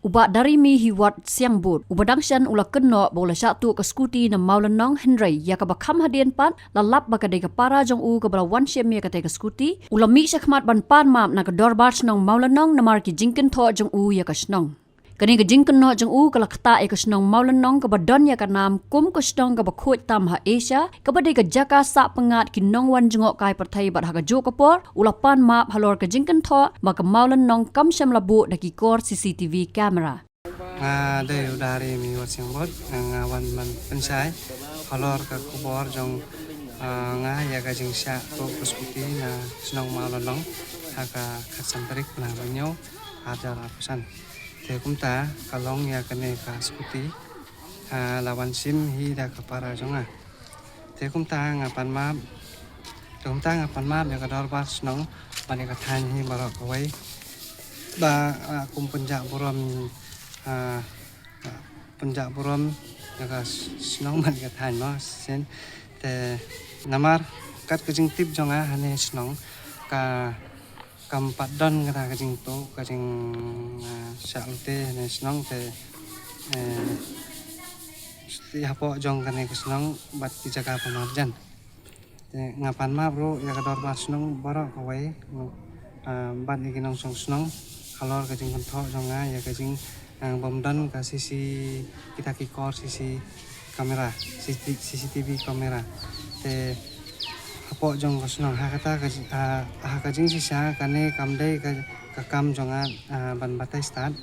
uba dari mi hiwat siang but ubadangshan ula kenno bola satu ke skuti na maulanong Henry ya ka bakam hadien pan lalap baka de ka para jong u ka bala wan shem ya ka te ka skuti ula mi syakmat ban pan map na ka dorbar snong maulanong na marki jingken tho jong u ya ka snong kani ka jingken no jong u ka lakta e ka snong maulanong ka badon ya ka nam kum ka snong ka bakhoi tam ha Asia ka bade ka jaka sa pengat ki nong wan jongok kai parthai bat ha ka jo ka por ula pan map halor ka jingken tho ma ka maulanong kam syam labu da ki kor CCTV camera Đây dari mi wat siang bot ngawan man pensai halor ka kubor jong nga ya ka jing sya ko kuskuti na snong maulanong ha ka khasamtarik na banyo ada rapusan te kumta kalong ya kane ka skuti lawan sim hi da ka para jonga te kumta ngapan map ya ka dorbar snong bani ka than hi marok awai ba kum penjak burom ya ka snong bani ka than no sen te namar kat ka jing tip jonga hane snong ka kampat don kata kajing to kajing syalute ne snong te setiap pok jong kane snong bat dijaga pemarjan te ngapan ma bro ya kador ba snong barok awai bat iki nong snong kalor kajing tho jonga ya kajing bomdon ka sisi kita kikor sisi kamera CCTV kamera te apo jong kasnong hakata hakajing sisa kane kamdai ka kam jonga ban batai start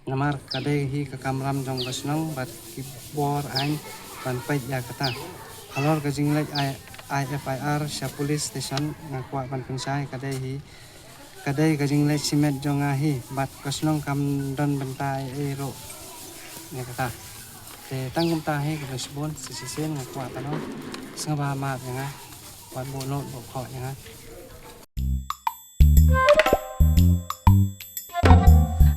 namar kadai hi ka kamram jong kasnong bat kibor ain ban pait ya kata halor kajing lek IFIR sya police station ngakwa ban pensai kadai kajing lek simet jonga hi bat kasnong kam don bentai ero ya kata te tangkum tahi ke besbon sisisen ngakwa tanong sengaba mat nga wat bonot bokho nga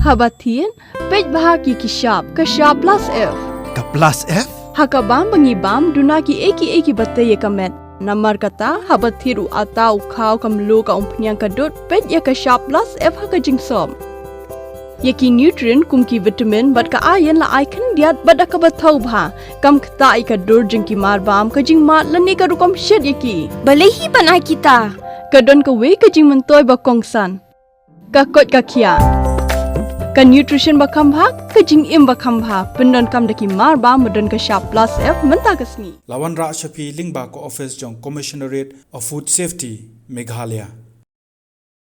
Habatin pej bahaki kishap kashap plus F Ka plus F? hakabam bangibam dunaki eki batay kamet namar kata habathiru atau khaw kamlu ka umpnyang kadut pej ya kashap plus F hakajing som Yaki nutrient kumki vitamin bat ka ayan la icon diat bat ka bathau bha kam khta ka dur jingki mar bam ka jing mat lani ka rukom shed yaki Balehi banai kita. ka don ka we ka jing mentoy ba kongsan ka kot ka khia ka nutrition ba kham bha ka jing im ba kham bha pendon kam daki mar bam modon ka sharp plus F menta kasni Lawan Ra Shafi Lingba ko office jong Commissionerate of Food Safety Meghalaya